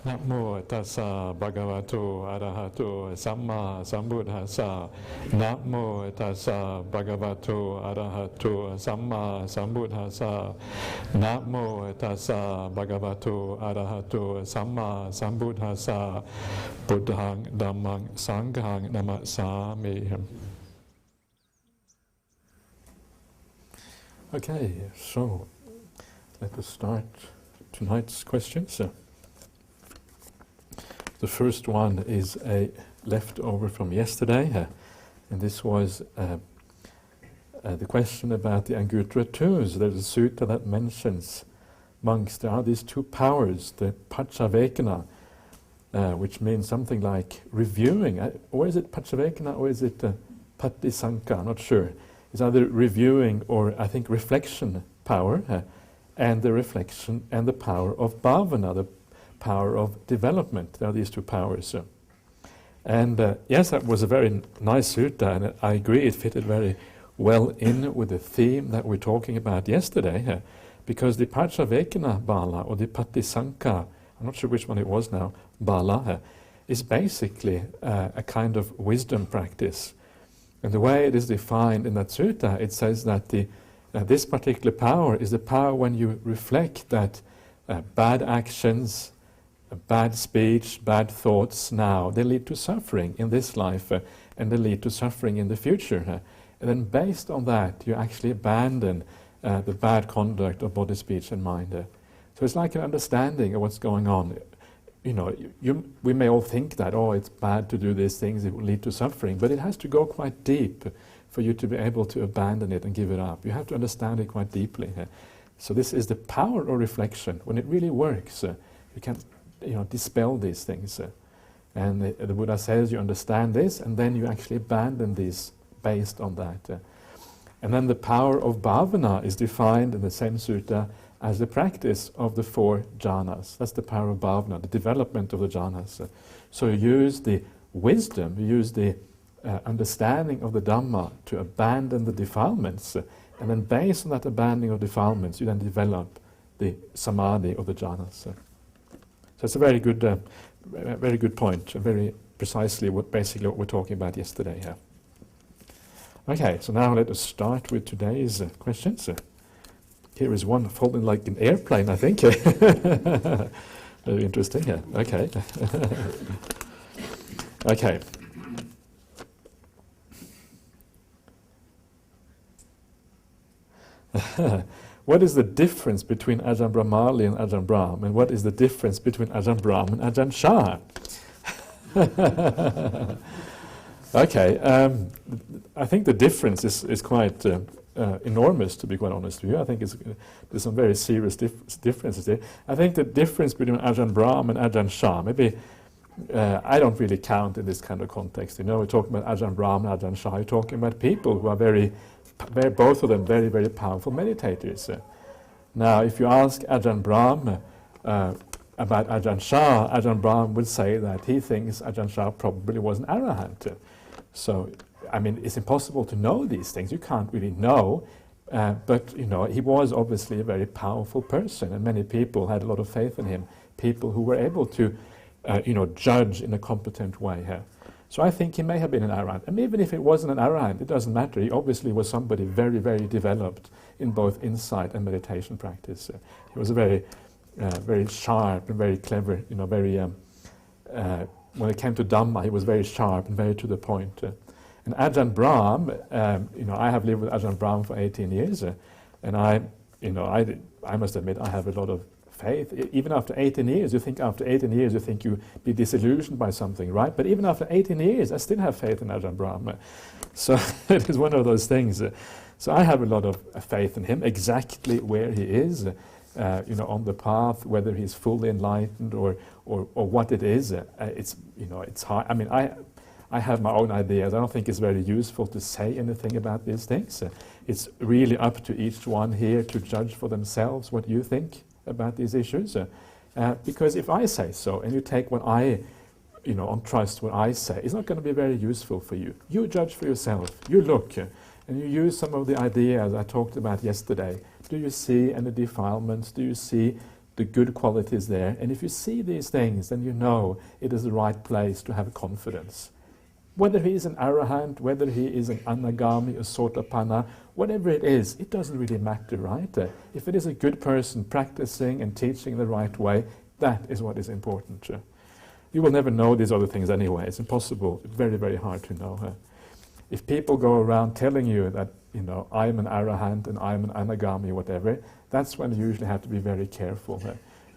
Namo tassa bhagavato arahato samma sambuddhassa. Namo tassa bhagavato arahato samma sambuddhassa. Namo tassa bhagavato arahato samma sambuddhassa. Buddhang dhammang sanghang namasami. Okay, so let us start tonight's questions. The first one is a leftover from yesterday, and this was the question about the Anguttara twos. There's a sutta that mentions monks, there are these two powers, the Pachavekana, which means something like reviewing, or is it Pachavekana or is it Patisanka, I'm not sure. It's either reviewing or I think reflection power, and the reflection and the power of bhavana, the power of development. There are these two powers. And yes, that was a very nice sutta, and I agree it fitted very well in with the theme that we're talking about yesterday, because the Pachavekana bala, or the Patisanka, I'm not sure which one it was now, bala, is basically a kind of wisdom practice. And the way it is defined in that sutta, it says that this particular power is the power when you reflect that bad actions, bad speech, bad thoughts now, they lead to suffering in this life, and they lead to suffering in the future. And then based on that, you actually abandon the bad conduct of body, speech and mind. So it's like an understanding of what's going on. You know, we may all think that, oh, it's bad to do these things, it will lead to suffering, but it has to go quite deep for you to be able to abandon it and give it up. You have to understand it quite deeply. So this is the power of reflection. When it really works, you can dispel these things. And the Buddha says you understand this, and then you actually abandon these based on that. And then the power of bhavana is defined in the same sutta as the practice of the 4 jhanas. That's the power of bhavana, the development of the jhanas. So you use the wisdom, you use the understanding of the Dhamma to abandon the defilements, and then based on that abandoning of defilements, you then develop the samadhi of the jhanas. So it's a very good point, very precisely basically what we're talking about yesterday here. Okay, so now let us start with today's questions. Here is one folding like an airplane, I think. Very interesting, yeah. Okay. Okay. What is the difference between Ajahn Brahmali and Ajahn Brahm? And what is the difference between Ajahn Brahm and Ajahn Chah? Okay, I think the difference is quite enormous, to be quite honest with you. I think there's some very serious differences there. I think the difference between Ajahn Brahm and Ajahn Chah, maybe I don't really count in this kind of context. You know, we're talking about Ajahn Brahm and Ajahn Chah. We're talking about people who are both of them very, very powerful meditators. Now, if you ask Ajahn Brahm about Ajahn Chah, Ajahn Brahm would say that he thinks Ajahn Chah probably was an arahant. So, I mean, it's impossible to know these things. You can't really know. But, he was obviously a very powerful person, and many people had a lot of faith in him, people who were able to, judge in a competent way. So I think he may have been an arahant. And even if it wasn't an arahant, it doesn't matter. He obviously was somebody very, very developed in both insight and meditation practice. He was a very, very sharp and very clever, when it came to Dhamma, he was very sharp and very to the point. And Ajahn Brahm, I have lived with Ajahn Brahm for 18 years, and I must admit I have a lot of faith. Even after 18 years, you think you be disillusioned by something, right? But even after 18 years, I still have faith in Ajahn Brahm. So it is one of those things. So I have a lot of faith in him, exactly where he is, on the path, whether he's fully enlightened or what it is. It's hard. I mean, I have my own ideas. I don't think it's very useful to say anything about these things. It's really up to each one here to judge for themselves what you think about these issues. Because if I say so, and you take what I, on trust what I say, it's not going to be very useful for you. You judge for yourself. You look, and you use some of the ideas I talked about yesterday. Do you see any defilements? Do you see the good qualities there. And if you see these things, then you know it is the right place to have confidence. Whether he is an arahant, whether he is an anagami, a sotapanna, whatever it is, it doesn't really matter, right? If it is a good person practicing and teaching the right way, that is what is important. You will never know these other things anyway. It's impossible, very, very hard to know. If people go around telling you that, I'm an arahant and I'm an anagami, whatever, that's when you usually have to be very careful.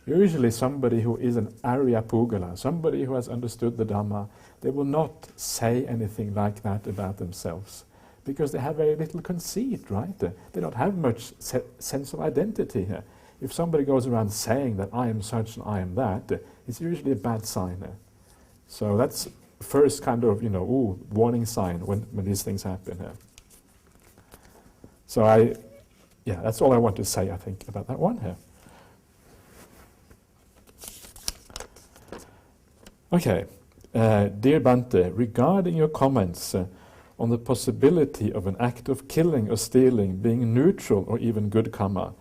Usually somebody who is an Arya Pugala, somebody who has understood the Dhamma, they will not say anything like that about themselves, because they have very little conceit, right? They don't have much sense of identity here. If somebody goes around saying that I am such and I am that, it's usually a bad sign. So that's first kind of, warning sign when these things happen. So that's all I want to say, I think, about that one here. Okay, dear Bhante, regarding your comments on the possibility of an act of killing or stealing being neutral or even good karma,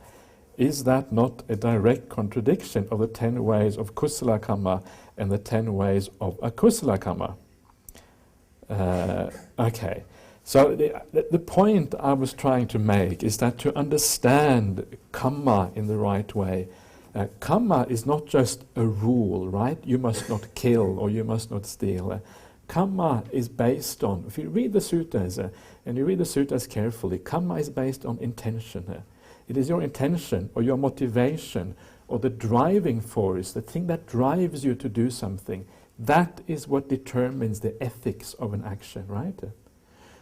is that not a direct contradiction of the 10 ways of kusala karma and the 10 ways of akusala karma? Okay, so the point I was trying to make is that to understand karma in the right way, karma is not just a rule, right? You must not kill or you must not steal. Karma is based on, if you read the suttas, and you read the suttas carefully, karma is based on intention. It is your intention or your motivation or the driving force, the thing that drives you to do something. That is what determines the ethics of an action, right?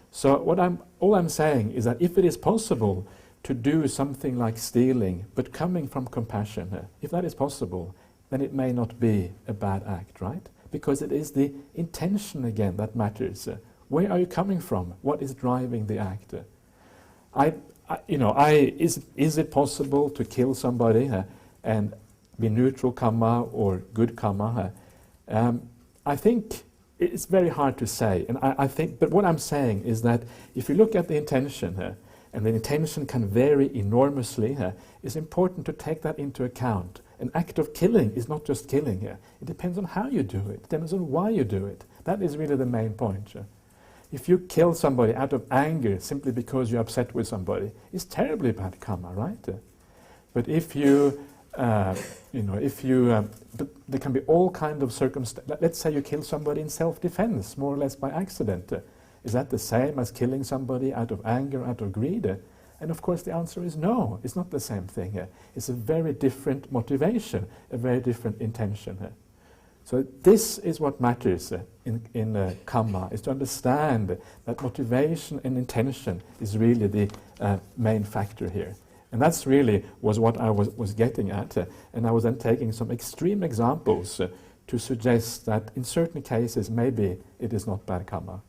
So all I'm saying is that if it is possible to do something like stealing, but coming from compassion, if that is possible, then it may not be a bad act, right? Because it is the intention again that matters. Where are you coming from? What is driving the act? Is it possible to kill somebody and be neutral karma or good karma? I think it's very hard to say, and I think. But what I'm saying is that if you look at the intention, and the intention can vary enormously, it's important to take that into account. An act of killing is not just killing here. It depends on how you do it. It depends on why you do it. That is really the main point. If you kill somebody out of anger simply because you're upset with somebody, it's terribly bad karma, right? But if you, but there can be all kind of circumstances. Let's say you kill somebody in self-defense, more or less by accident. Is that the same as killing somebody out of anger, out of greed? And of course the answer is no, it's not the same thing. It's a very different motivation, a very different intention. So this is what matters in karma, is to understand that motivation and intention is really the main factor here. And that's really was what I was getting at. And I was then taking some extreme examples to suggest that in certain cases maybe it is not bad karma.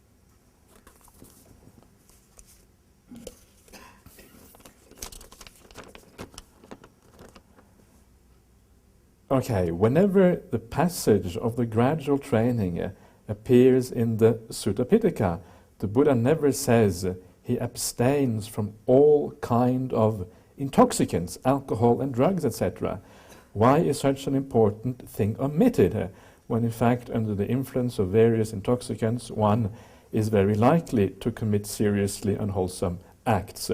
Okay, whenever the passage of the gradual training appears in the Sutta Pitaka, the Buddha never says he abstains from all kind of intoxicants, alcohol and drugs, etc. Why is such an important thing omitted, when in fact under the influence of various intoxicants one is very likely to commit seriously unwholesome acts?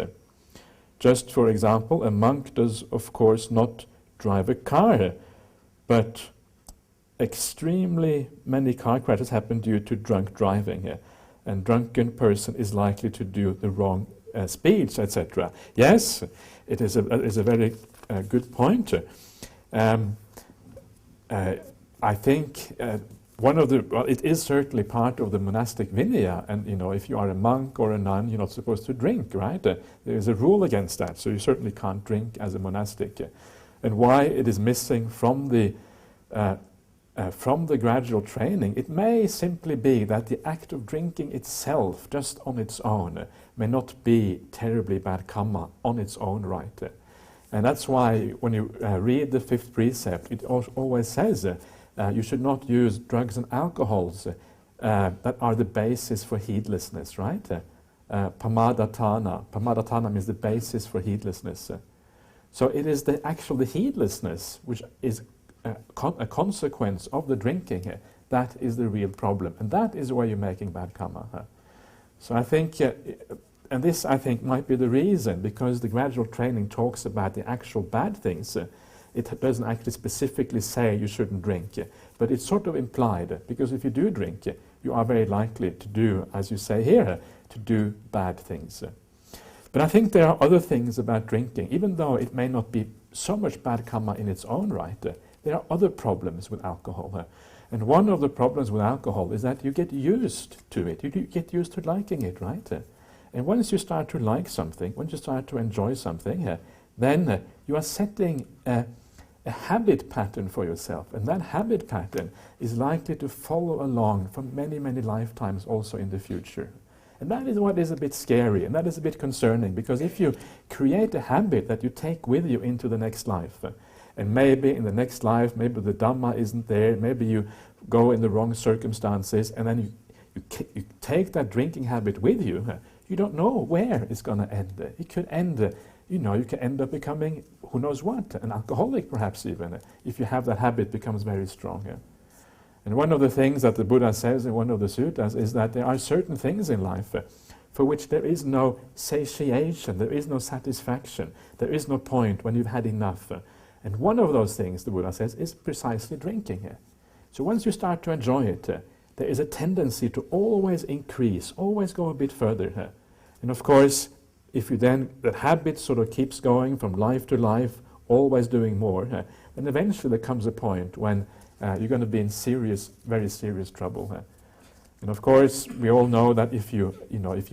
Just for example, a monk does of course not drive a car, but extremely many car crashes happen due to drunk driving, and drunken person is likely to do the wrong speeds, etc. Yes, it is a very good point. I think it is certainly part of the monastic vinaya, and if you are a monk or a nun, you're not supposed to drink, right? There is a rule against that, so you certainly can't drink as a monastic. And why it is missing from the gradual training, it may simply be that the act of drinking itself, just on its own, may not be terribly bad karma on its own right. And that's why when you read the 5th precept, it always says you should not use drugs and alcohols that are the basis for heedlessness, right? Pamadatana. Pamadatana means the basis for heedlessness. So it is the heedlessness which is a consequence of the drinking that is the real problem, and that is where you're making bad karma. So I think, and this I think might be the reason, because the gradual training talks about the actual bad things. It doesn't actually specifically say you shouldn't drink, but it's sort of implied, because if you do drink, you are very likely to do, as you say here, to do bad things. But I think there are other things about drinking, even though it may not be so much bad karma in its own right, there are other problems with alcohol. And one of the problems with alcohol is that you get used to it. You get used to liking it, right? And once you start to like something, once you start to enjoy something, then you are setting a habit pattern for yourself. And that habit pattern is likely to follow along for many, many lifetimes also in the future. And that is what is a bit scary, and that is a bit concerning, because if you create a habit that you take with you into the next life, and maybe in the next life, maybe the Dhamma isn't there, maybe you go in the wrong circumstances, and then you take that drinking habit with you, you don't know where it's going to end. It could end, you can end up becoming, who knows what, an alcoholic perhaps even, if you have that habit becomes very strong. And one of the things that the Buddha says in one of the suttas is that there are certain things in life for which there is no satiation, there is no satisfaction, there is no point when you've had enough. And one of those things, the Buddha says, is precisely drinking. So once you start to enjoy it, there is a tendency to always increase, always go a bit further. And of course, if you then, that habit sort of keeps going from life to life, always doing more, then eventually there comes a point when you're going to be in serious, very serious trouble. And of course, we all know that if you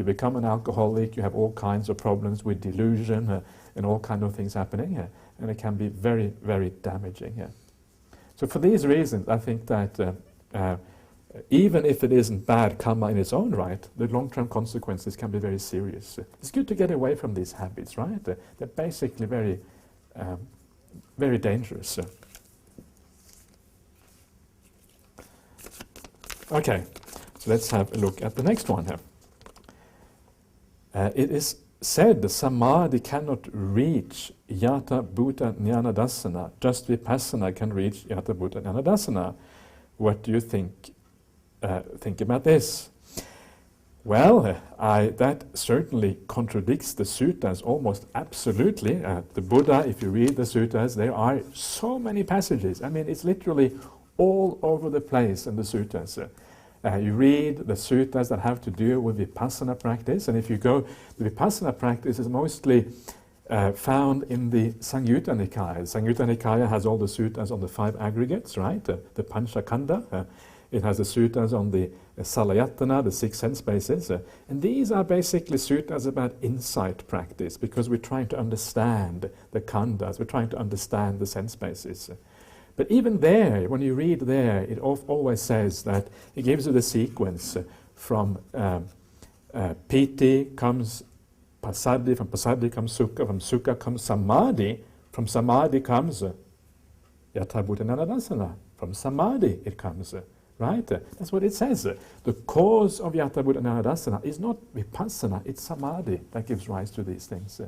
become an alcoholic, you have all kinds of problems with delusion and all kinds of things happening, and it can be very, very damaging. So for these reasons, I think that even if it isn't bad karma in its own right, the long-term consequences can be very serious. It's good to get away from these habits, right? They're basically very, very dangerous. Okay, so let's have a look at the next one here. It is said that samadhi cannot reach yata bhuta jnana dasana, just vipassana can reach yata bhuta jnana dasana. What do you think about this? Well, that certainly contradicts the suttas almost absolutely. The Buddha, if you read the suttas, there are so many passages. I mean, it's literally all over the place in the suttas. You read the suttas that have to do with vipassana practice, and if you go, the vipassana practice is mostly found in the Samyutta Nikaya. The Samyutta Nikaya has all the suttas on the 5 aggregates, right? The Panchakanda. It has the suttas on the Salayatana, the 6 sense bases. And these are basically suttas about insight practice, because we're trying to understand the khandas, we're trying to understand the sense bases. But even there, when you read there, it always says that it gives you the sequence from piti comes passaddhi, from passaddhi comes sukha, from sukha comes samadhi, from samadhi comes yata bhuta jnana dasana, from samadhi it comes, right? That's what it says. The cause of yata bhuta jnana dasana is not vipassana, it's samadhi that gives rise to these things.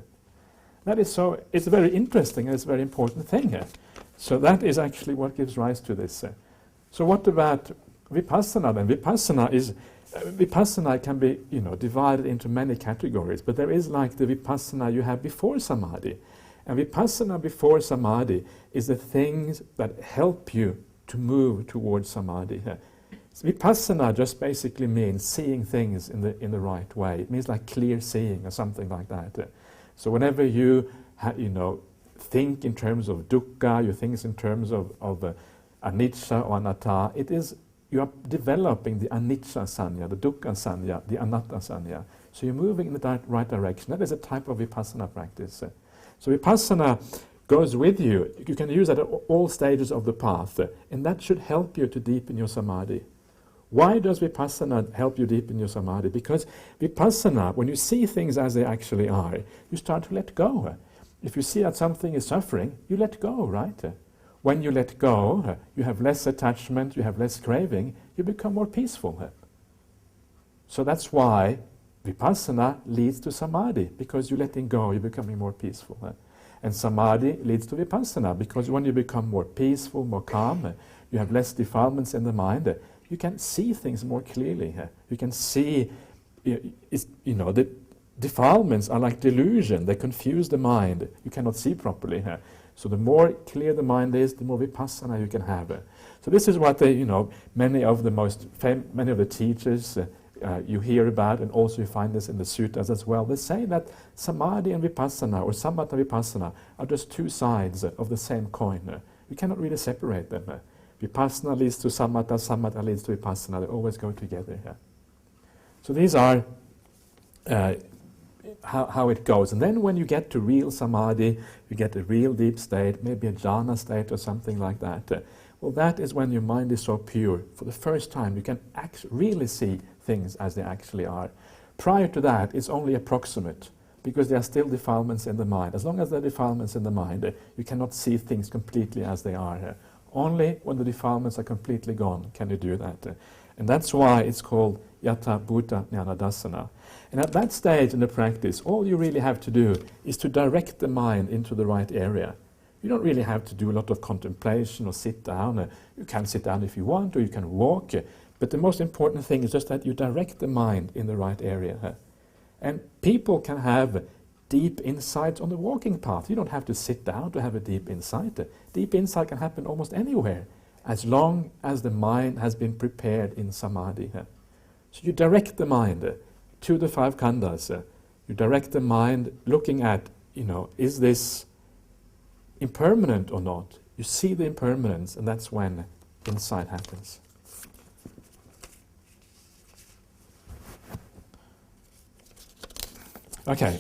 That is so, it's very interesting and it's a very important thing here. So that is actually what gives rise to this. So what about vipassana then? Vipassana can be, divided into many categories, but there is like the vipassana you have before samadhi. And vipassana before samadhi is the things that help you to move towards samadhi. So vipassana just basically means seeing things in the right way. It means like clear seeing or something like that. So whenever you think in terms of dukkha, you think in terms of anicca or anatta, you are developing the anicca sanya, the dukkha sanya, the anatta sanya. So you're moving in the right direction. That is a type of vipassana practice. So vipassana goes with you. You can use that at all stages of the path, and that should help you to deepen your samadhi. Why does vipassana help you deepen your samadhi? Because vipassana, when you see things as they actually are, you start to let go. If you see that something is suffering, you let go, right? When you let go, you have less attachment, you have less craving, you become more peaceful. So that's why vipassana leads to samadhi, because you're letting go, you're becoming more peaceful. And samadhi leads to vipassana, because when you become more peaceful, more calm, you have less defilements in the mind, you can see things more clearly. You can see, the defilements are like delusion. They confuse the mind. You cannot see properly. So the more clear the mind is, the more vipassana you can have. So this is what many of the teachers you hear about, and also you find this in the suttas as well. They say that samadhi and vipassana, or samatha vipassana, are just two sides of the same coin. You cannot really separate them. Vipassana leads to samatha, samatha leads to vipassana. They always go together. So these are how it goes. And then when you get to real samadhi, you get a real deep state, maybe a jhana state or something like that. Well, that is when your mind is so pure. For the first time, you can really see things as they actually are. Prior to that, it's only approximate, because there are still defilements in the mind. As long as there are defilements in the mind, you cannot see things completely as they are. Only when the defilements are completely gone can you do that. And that's why it's called Yatha Bhuta Jnana Dassana. And at that stage in the practice, all you really have to do is to direct the mind into the right area. You don't really have to do a lot of contemplation or sit down. You can sit down if you want, or you can walk. But the most important thing is just that you direct the mind in the right area. And people can have deep insights on the walking path. You don't have to sit down to have a deep insight. Deep insight can happen almost anywhere, as long as the mind has been prepared in samadhi. So you direct the mind to the five khandhas. You direct the mind looking at, is this impermanent or not? You see the impermanence, and that's when insight happens. Okay.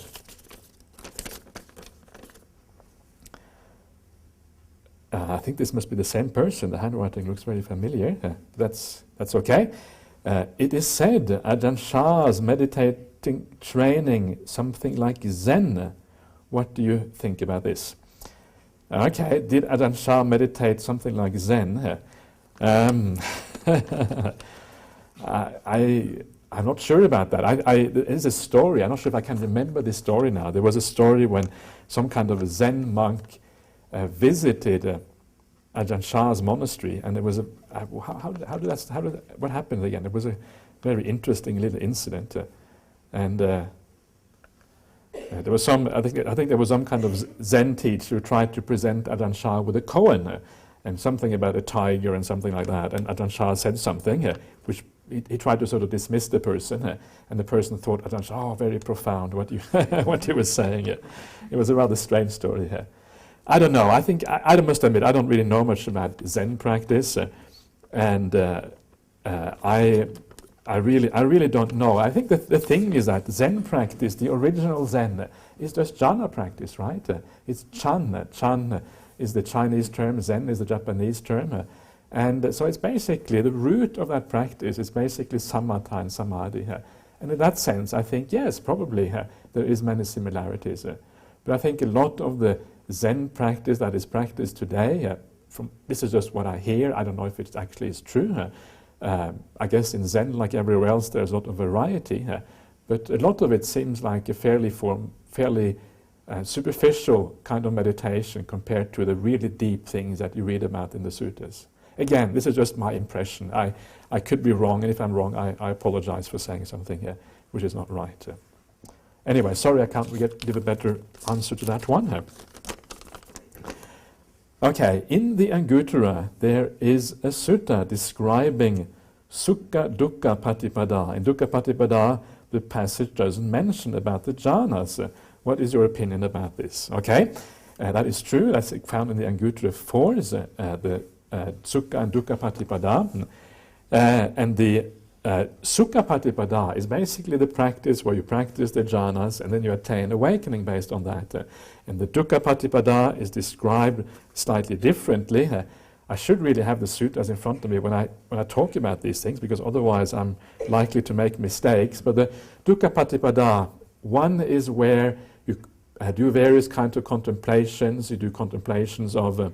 I think this must be the same person. The handwriting looks very familiar. That's okay. It is said Ajahn Chah's meditating training something like Zen. What do you think about this? Okay, did Ajahn Chah meditate something like Zen? I'm not sure about that. There is a story. I'm not sure if I can remember this story now. There was a story when some kind of a Zen monk visited Ajahn Chah's monastery, and there was a what happened again? It was a very interesting little incident, and there was some. I think there was some kind of Zen teacher who tried to present Ajahn Chah with a koan, and something about a tiger and something like that. And Ajahn Chah said something which he tried to sort of dismiss the person, and the person thought Ajahn Chah, very profound what what he was saying. It was a rather strange story here. I don't know. I think I must admit I don't really know much about Zen practice, and I really don't know. I think that the thing is that Zen practice, the original Zen, is just jhana practice, right? It's chan. Chan is the Chinese term. Zen is the Japanese term, and so it's basically the root of that practice is basically samatha and samadhi. And in that sense, I think yes, probably there is many similarities. But I think a lot of the Zen practice that is practiced today, this is just what I hear, I don't know if it actually is true. I guess in Zen, like everywhere else, there's a lot of variety, but a lot of it seems like a fairly superficial kind of meditation compared to the really deep things that you read about in the suttas. Again, this is just my impression. I could be wrong, and if I'm wrong, I apologize for saying something here which is not right. Anyway, sorry I can't give a better answer to that one. Okay, in the Anguttara there is a sutta describing Sukha Dukkha Patipada. In Dukkha Patipada the passage doesn't mention about the jhanas. What is your opinion about this? Okay, that is true. That's found in the Anguttara 4, the Sukha and Dukkha Patipada. And the Sukha Patipada is basically the practice where you practice the jhanas and then you attain awakening based on that. And the Dukkha Patipada is described slightly differently. I should really have the suttas in front of me when I talk about these things, because otherwise I'm likely to make mistakes. But the Dukkha Patipada, one is where you do various kinds of contemplations. You do contemplations of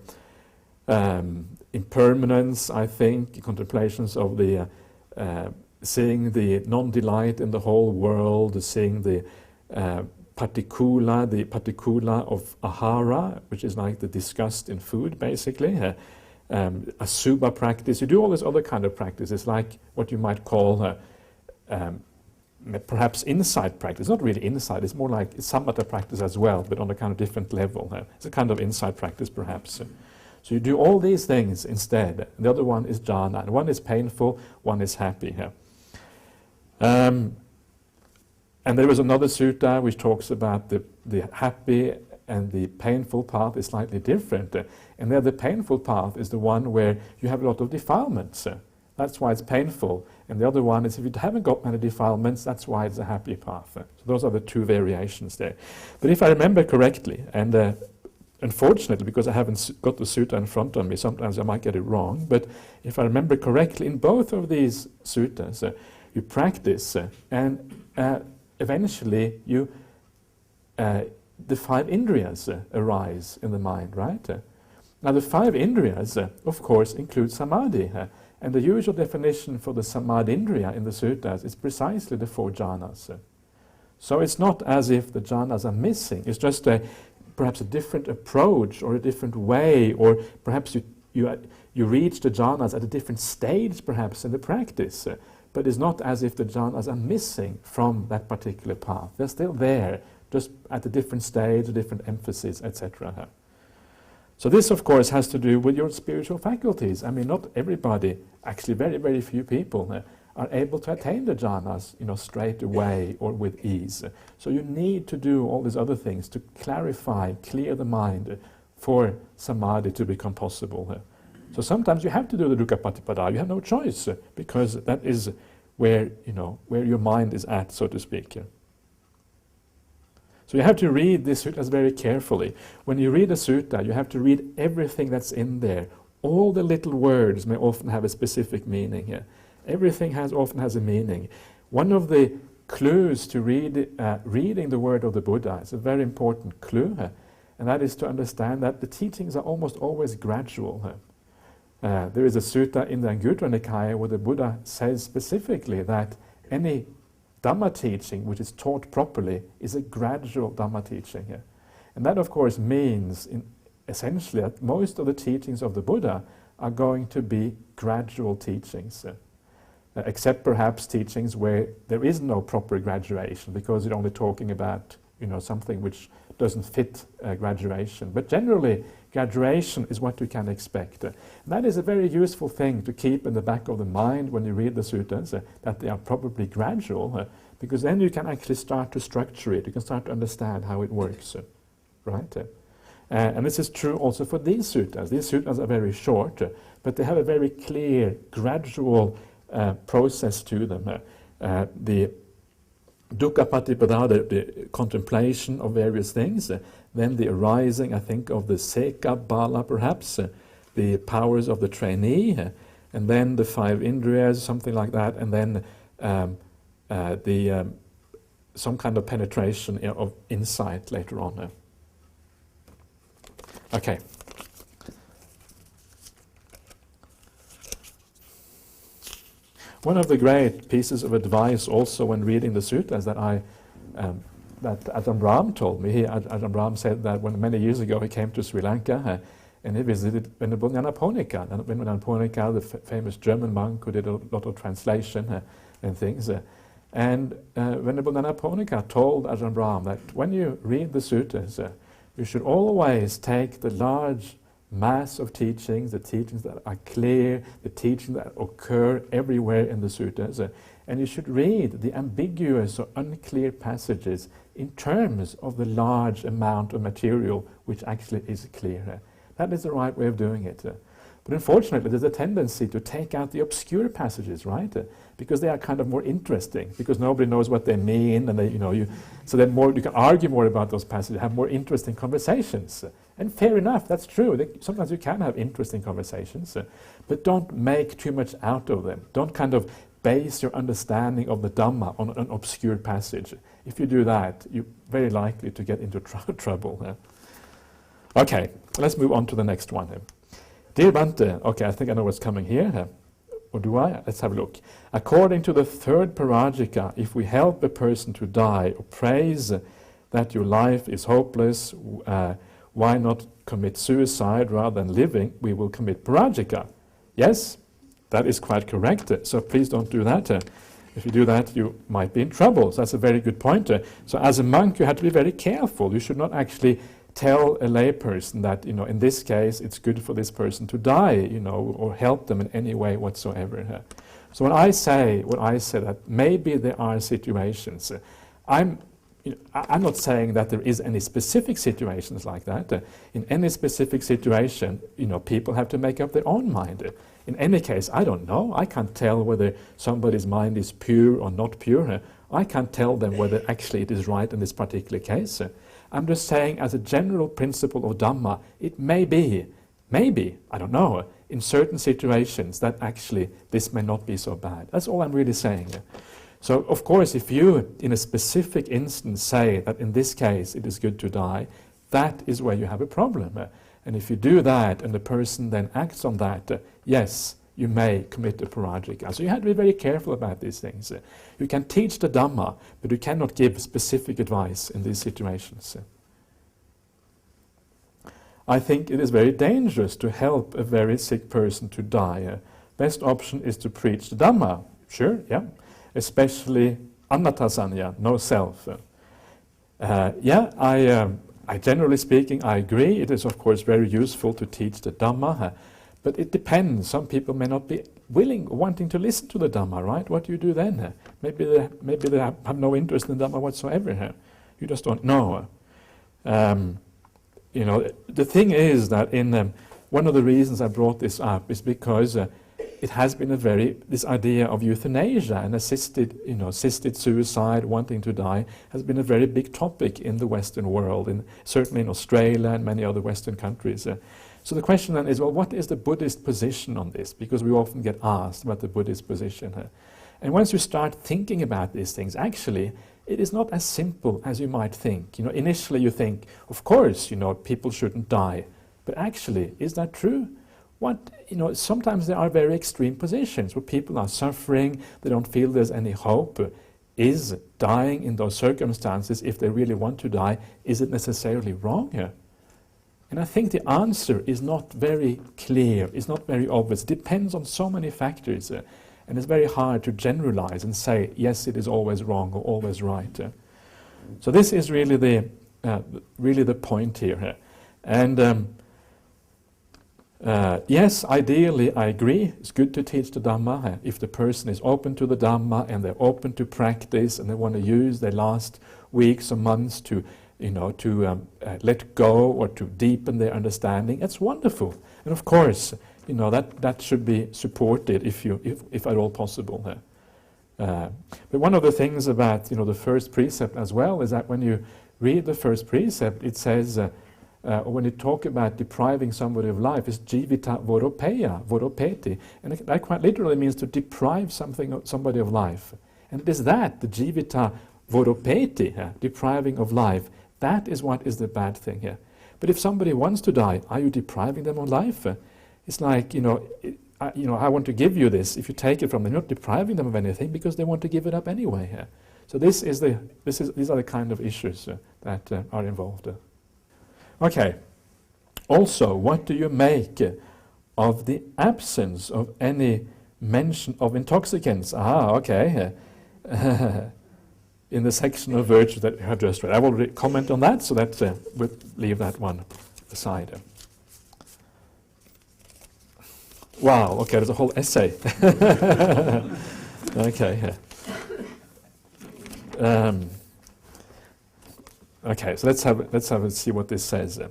impermanence, I think, contemplations of the seeing the non-delight in the whole world, seeing the patikula, the patikula of ahara, which is like the disgust in food, basically. Asubha practice. You do all this other kind of practices, like what you might call perhaps insight practice. Not really insight, it's more like samatha practice as well, but on a kind of different level. It's a kind of insight practice, perhaps. So you do all these things instead. The other one is jhana. And one is painful, one is happy. And there was another sutta which talks about the happy and the painful path is slightly different. And there the painful path is the one where you have a lot of defilements. That's why it's painful. And the other one is if you haven't got many defilements, that's why it's a happy path. So those are the two variations there. But if I remember correctly, and unfortunately, because I haven't got the sutta in front of me, sometimes I might get it wrong, but if I remember correctly, in both of these suttas, you practice and eventually you the five indriyas arise in the mind, right? Now the five indriyas, of course, include samadhi. And the usual definition for the samadhindriya in the suttas is precisely the four jhanas. So it's not as if the jhanas are missing, it's just perhaps a different approach or a different way, or perhaps you reach the jhanas at a different stage perhaps in the practice, but it's not as if the jhanas are missing from that particular path. They're still there, just at a different stage, a different emphasis, etc. So this, of course, has to do with your spiritual faculties. I mean, not everybody, actually very, very few people are able to attain the jhanas, straight away or with ease. So you need to do all these other things to clarify, clear the mind for samadhi to become possible. So sometimes you have to do the dukkha patipada. You have no choice because that is where your mind is at, so to speak. So you have to read these suttas very carefully. When you read a sutta, you have to read everything that's in there. All the little words may often have a specific meaning here. Everything often has a meaning. One of the clues to reading the word of the Buddha is a very important clue, and that is to understand that the teachings are almost always gradual. There is a sutta in the Anguttara Nikaya where the Buddha says specifically that any Dhamma teaching which is taught properly is a gradual Dhamma teaching. And that of course means essentially that most of the teachings of the Buddha are going to be gradual teachings, except perhaps teachings where there is no proper graduation because you're only talking about something which doesn't fit graduation. But generally graduation is what you can expect. And that is a very useful thing to keep in the back of the mind when you read the suttas, that they are probably gradual, because then you can actually start to structure it, you can start to understand how it works, right? And this is true also for these suttas. These suttas are very short, but they have a very clear, gradual process to them. The dukkha patipada, the contemplation of various things, then the arising, I think, of the seka bala perhaps, the powers of the trainee, and then the five indriyas, something like that, and then some kind of penetration of insight later on. Okay. One of the great pieces of advice also when reading the suttas that Ajahn Brahm told me, Ajahn Brahm said that when many years ago he came to Sri Lanka and he visited Venerable Nyanaponika. And Nyanaponika, the famous German monk who did a lot of translation and things. And Venerable Nyanaponika told Ajahn Brahm that when you read the suttas, you should always take the large mass of teachings, the teachings that are clear, the teachings that occur everywhere in the suttas, and you should read the ambiguous or unclear passages in terms of the large amount of material which actually is clear. That is the right way of doing it. But unfortunately, there's a tendency to take out the obscure passages, right? Because they are kind of more interesting, because nobody knows what they mean, and so then you can argue more about those passages, have more interesting conversations. And fair enough, that's true. Sometimes you can have interesting conversations, but don't make too much out of them. Don't kind of base your understanding of the Dhamma on an obscure passage. If you do that, you're very likely to get into trouble. Okay, let's move on to the next one. Dear Bhante, okay, I think I know what's coming here. Or do I? Let's have a look. According to the third Parajika, if we help a person to die or praise that your life is hopeless, why not commit suicide rather than living? We will commit parajika. Yes, that is quite correct. So please don't do that. If you do that, you might be in trouble. So that's a very good point. So as a monk, you have to be very careful. You should not actually tell a layperson that, in this case, it's good for this person to die, or help them in any way whatsoever. So when I say that maybe there are situations, I'm not saying that there is any specific situations like that. In any specific situation, people have to make up their own mind. In any case, I don't know. I can't tell whether somebody's mind is pure or not pure. I can't tell them whether actually it is right in this particular case. I'm just saying, as a general principle of Dhamma, it may be, I don't know, in certain situations that actually this may not be so bad. That's all I'm really saying. So, of course, if you, in a specific instance, say that in this case it is good to die, that is where you have a problem. And if you do that and the person then acts on that, yes, you may commit a parajika. So you have to be very careful about these things. You can teach the Dhamma, but you cannot give specific advice in these situations. I think it is very dangerous to help a very sick person to die. Best option is to preach the Dhamma. Sure, yeah. Especially anatta-sanya, no self. I generally speaking, I agree. It is, of course, very useful to teach the Dhamma. But it depends. Some people may not be willing, wanting to listen to the Dhamma, right? What do you do then? Maybe they have no interest in the Dhamma whatsoever. You just don't know. The thing is that one of the reasons I brought this up is because it has been this idea of euthanasia and assisted suicide, wanting to die, has been a very big topic in the Western world, certainly in Australia and many other Western countries. So the question then is, well, what is the Buddhist position on this? Because we often get asked about the Buddhist position. And once you start thinking about these things, actually, it is not as simple as you might think. Initially you think, of course, people shouldn't die. But actually, is that true? Sometimes there are very extreme positions where people are suffering, they don't feel there's any hope. Is dying in those circumstances, if they really want to die, is it necessarily wrong? And I think the answer is not very clear, it's not very obvious. It depends on so many factors, and it's very hard to generalize and say, yes, it is always wrong or always right. So this is really the point here. And yes, ideally, I agree, it's good to teach the Dhamma. If the person is open to the Dhamma and they're open to practice and they want to use their last weeks or months to let go or to deepen their understanding, that's wonderful. And of course, that should be supported if at all possible. But one of the things about the first precept as well is that when you read the first precept, it says, when you talk about depriving somebody of life, it's jivita voropeti, and that quite literally means to deprive somebody of life. And it is that, the jivita voropeti, depriving of life, that is what is the bad thing here. But if somebody wants to die, are you depriving them of life? It's like, I want to give you this. If you take it from them, you're not depriving them of anything because they want to give it up anyway. So these are the kind of issues that are involved. Okay. Also, what do you make of the absence of any mention of intoxicants? Okay. In the section of virtue that we have just read. I will comment on that, so that we'll leave that one aside. Wow, okay, there's a whole essay. Okay. Okay, so let's see what this says.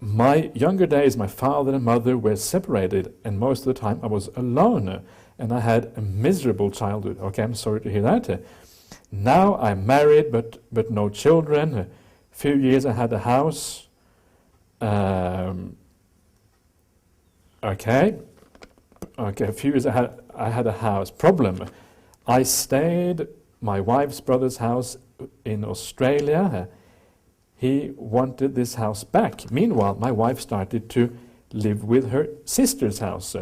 My younger days, my father and mother were separated, and most of the time I was alone. And I had a miserable childhood. Okay, I'm sorry to hear that. Now I'm married, but no children. A few years I had a house. Okay, a few years I had a house. Problem, I stayed my wife's brother's house in Australia. He wanted this house back. Meanwhile, my wife started to live with her sister's house.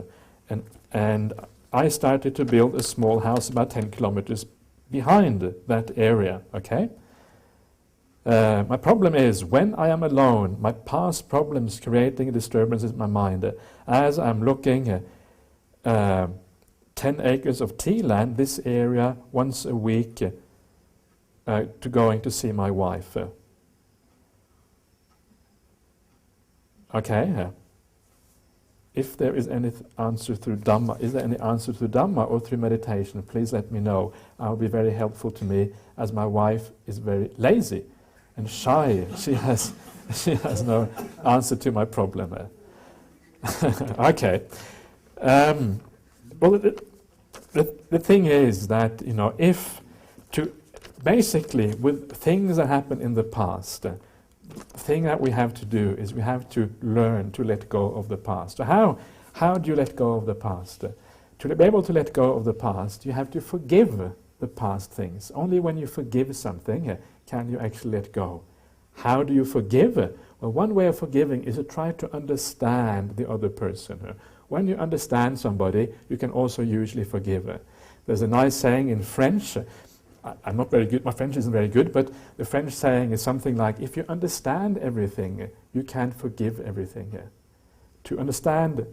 And I started to build a small house about 10 kilometers behind that area, okay? My problem is, when I am alone, my past problems creating disturbances in my mind. As I'm looking 10 acres of tea land, this area, once a week, to going to see my wife. Okay? If there is any answer through Dhamma, is there any answer through Dhamma or through meditation? Please let me know. It will be very helpful to me, as my wife is very lazy and shy. She has no answer to my problem. Okay. Well, the thing is that, basically with things that happened in the past, the thing that we have to do is we have to learn to let go of the past. So how do you let go of the past? To be able to let go of the past, you have to forgive the past things. Only when you forgive something can you actually let go. How do you forgive? Well, one way of forgiving is to try to understand the other person. When you understand somebody, you can also usually forgive. There's a nice saying in French. I'm not very good, my French isn't very good, but the French saying is something like, if you understand everything, you can forgive everything. To understand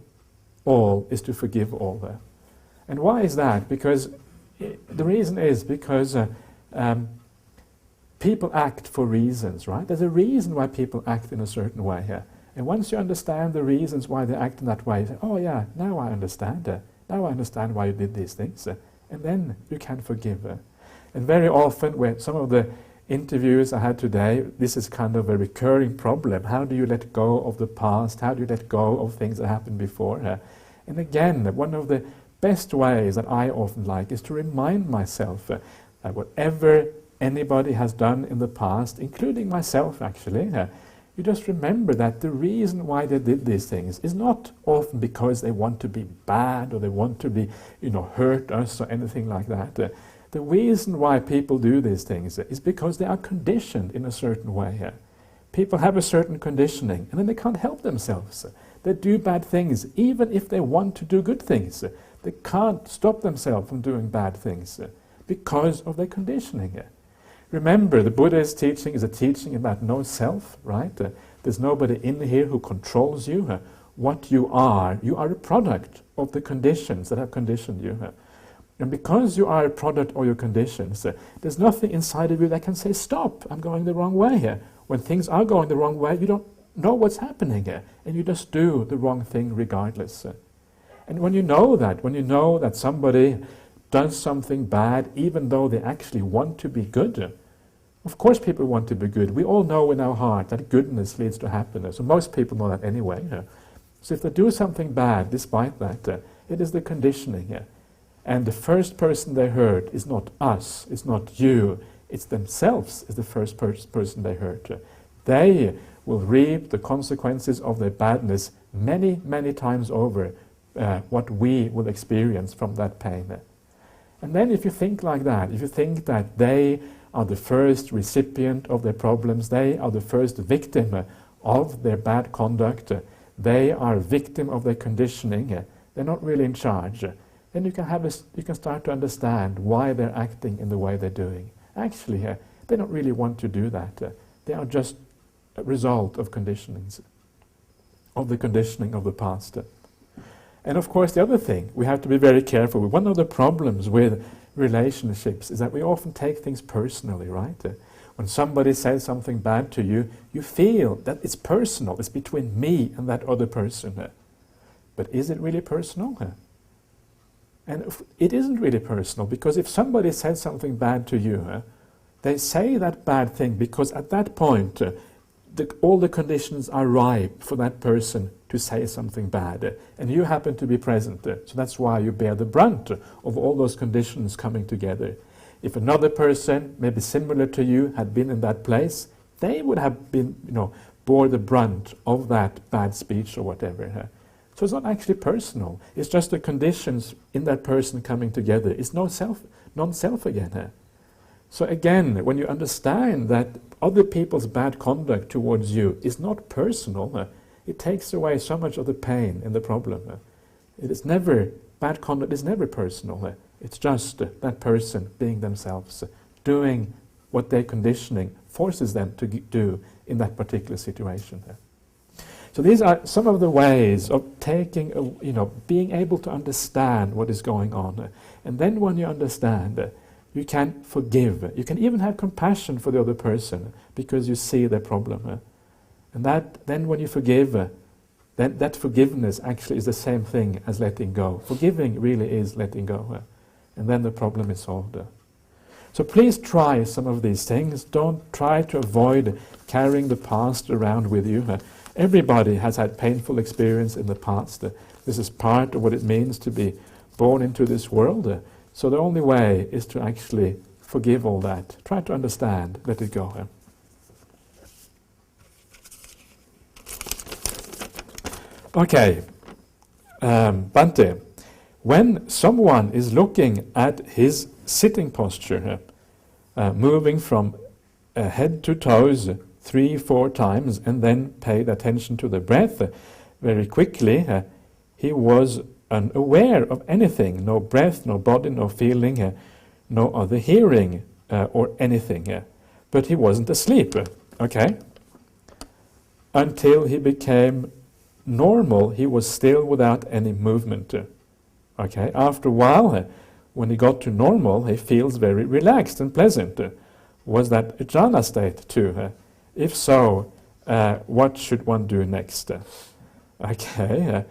all is to forgive all. And why is that? Because the reason is because people act for reasons, right? There's a reason why people act in a certain way here. And once you understand the reasons why they act in that way, you say, oh yeah, now I understand. Now I understand why you did these things. And then you can forgive. And very often, when some of the interviews I had today, this is kind of a recurring problem. How do you let go of the past? How do you let go of things that happened before? And again, one of the best ways that I often like is to remind myself that whatever anybody has done in the past, including myself actually, you just remember that the reason why they did these things is not often because they want to be bad or they want to be, hurt us or anything like that. The reason why people do these things is because they are conditioned in a certain way. People have a certain conditioning and then they can't help themselves. They do bad things even if they want to do good things. They can't stop themselves from doing bad things because of their conditioning. Remember, the Buddha's teaching is a teaching about no self, right? There's nobody in here who controls you. What you are a product of the conditions that have conditioned you. And because you are a product of your conditions, there's nothing inside of you that can say, stop, I'm going the wrong way here. When things are going the wrong way, you don't know what's happening here, and you just do the wrong thing regardless. And when you know that somebody does something bad, even though they actually want to be good, of course people want to be good. We all know in our heart that goodness leads to happiness. So most people know that anyway. So if they do something bad, despite that, it is the conditioning here. And the first person they hurt is not us, it's not you, it's themselves is the first person they hurt. They will reap the consequences of their badness many, many times over what we will experience from that pain. And then if you think like that, if you think that they are the first recipient of their problems, they are the first victim of their bad conduct, they are a victim of their conditioning, they're not really in charge, then you can start to understand why they're acting in the way they're doing. Actually, they don't really want to do that. They are just a result of conditionings, of the conditioning of the past. And of course, the other thing we have to be very careful with, one of the problems with relationships is that we often take things personally, right? When somebody says something bad to you, you feel that it's personal, it's between me and that other person. But is it really personal? And it isn't really personal, because if somebody says something bad to you, they say that bad thing because at that point all the conditions are ripe for that person to say something bad, and you happen to be present, so that's why you bear the brunt of all those conditions coming together. If another person, maybe similar to you, had been in that place, they would have been, bore the brunt of that bad speech or whatever. So it's not actually personal. It's just the conditions in that person coming together. It's non-self again. So again, when you understand that other people's bad conduct towards you is not personal, it takes away so much of the pain in the problem. Bad conduct is never personal. It's just that person being themselves, doing what their conditioning forces them to do in that particular situation. So these are some of the ways of taking, being able to understand what is going on. And then when you understand, you can forgive. You can even have compassion for the other person because you see their problem. And then when you forgive, then that forgiveness actually is the same thing as letting go. Forgiving really is letting go. And then the problem is solved. So please try some of these things. Don't try to avoid carrying the past around with you. Everybody has had painful experience in the past. This is part of what it means to be born into this world. So the only way is to actually forgive all that. Try to understand, let it go. Okay, Bhante, when someone is looking at his sitting posture, moving from head to toes 3-4 times and then paid attention to the breath very quickly, he was unaware of anything, no breath, no body, no feeling, no other hearing or anything. But he wasn't asleep, okay? Until he became normal, he was still without any movement. Okay, after a while, when he got to normal, he feels very relaxed and pleasant. Was that a jhana state too? If so, what should one do next? Okay,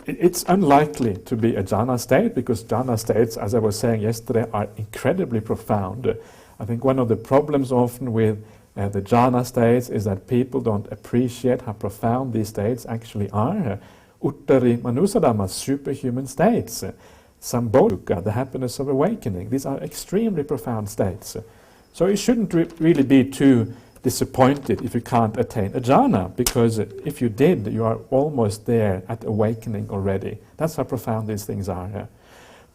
it's unlikely to be a jhana state because jhana states, as I was saying yesterday, are incredibly profound. I think one of the problems often with the jhana states is that people don't appreciate how profound these states actually are. Uttari manusadhamma, superhuman states. Sambodhuka, the happiness of awakening. These are extremely profound states. So you shouldn't really be too disappointed if you can't attain a jhana, because if you did, you are almost there at awakening already. That's how profound these things are.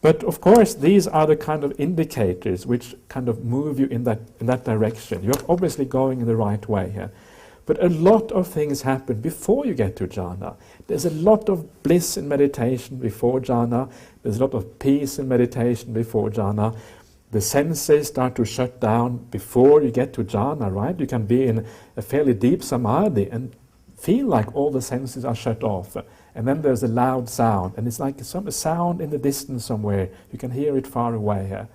But of course, these are the kind of indicators which kind of move you in that direction. You're obviously going in the right way. But a lot of things happen before you get to jhana. There's a lot of bliss in meditation before jhana. There's a lot of peace in meditation before jhana. The senses start to shut down before you get to jhana, right? You can be in a fairly deep samadhi and feel like all the senses are shut off. And then there's a loud sound, and it's like a sound in the distance somewhere. You can hear it far away.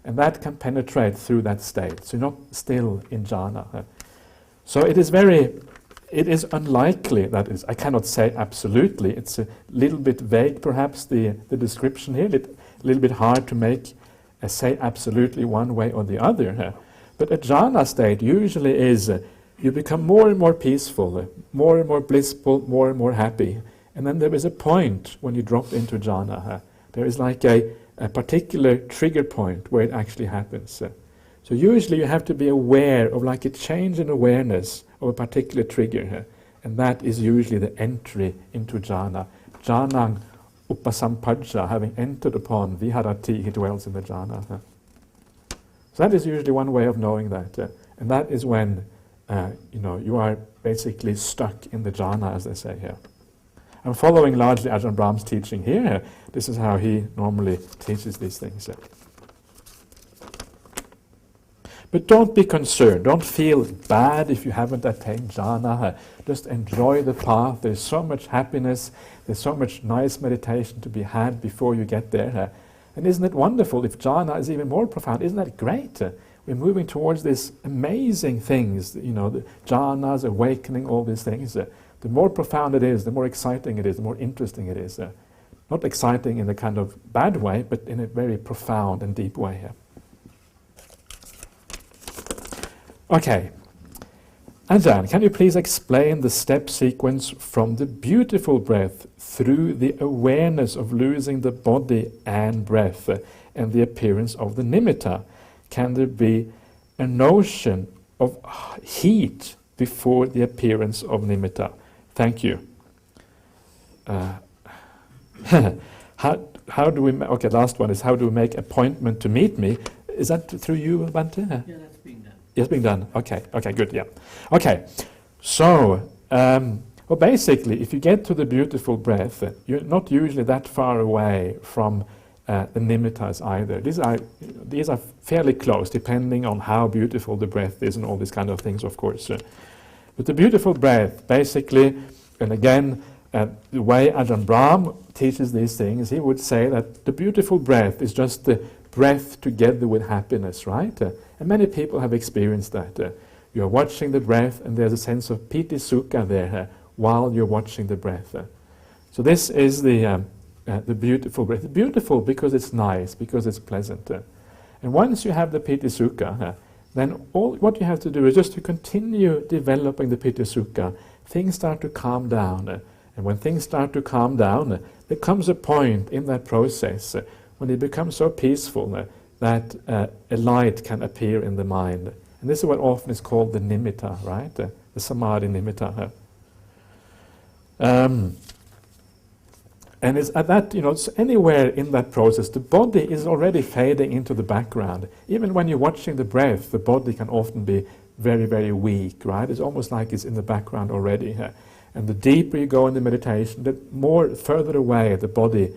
And that can penetrate through that state. So you're not still in jhana. So it is unlikely, that is, I cannot say absolutely, it's a little bit vague perhaps, the description here, a little bit hard to say absolutely one way or the other. But a jhana state usually is, you become more and more peaceful, more and more blissful, more and more happy. And then there is a point when you drop into jhana. There is like a particular trigger point where it actually happens. So usually you have to be aware of like a change in awareness of a particular trigger. And that is usually the entry into jhana. Jhanang upasampajja, having entered upon viharati, he dwells in the jhana. So that is usually one way of knowing that. And that is when you are basically stuck in the jhana, as they say here. I'm following largely Ajahn Brahm's teaching here. This is how he normally teaches these things. But don't be concerned. Don't feel bad if you haven't attained jhana. Just enjoy the path. There's so much happiness. There's so much nice meditation to be had before you get there. And isn't it wonderful if jhana is even more profound? Isn't that great? We're moving towards these amazing things, the jhanas, awakening, all these things. The more profound it is, the more exciting it is, the more interesting it is. Not exciting in a kind of bad way, but in a very profound and deep way. Okay. Ajahn, can you please explain the step sequence from the beautiful breath through the awareness of losing the body and breath and the appearance of the nimitta? Can there be a notion of heat before the appearance of nimitta? Thank you. How do we? Okay, last one is how do we make appointment to meet me? Is that through you, Bhante? Yeah, that's being done. It's being done. Okay, good. Yeah. Okay. So, well, basically, if you get to the beautiful breath, you're not usually that far away from the nimittas either. These are fairly close, depending on how beautiful the breath is and all these kind of things, of course. But the beautiful breath, basically, and again, the way Ajahn Brahm teaches these things, he would say that the beautiful breath is just the breath together with happiness, right? And many people have experienced that. You're watching the breath, and there's a sense of piti sukha there while you're watching the breath. So this is the beautiful breath. It's beautiful because it's nice, because it's pleasant. And once you have the piti sukha, then what you have to do is just to continue developing the piti sukha. Things start to calm down. And when things start to calm down, there comes a point in that process when it becomes so peaceful that a light can appear in the mind. And this is what often is called the nimitta, right? The samadhi nimitta. And it's at that, it's anywhere in that process, the body is already fading into the background. Even when you're watching the breath, the body can often be very, very weak, right? It's almost like it's in the background already. And the deeper you go in the meditation, the more further away the body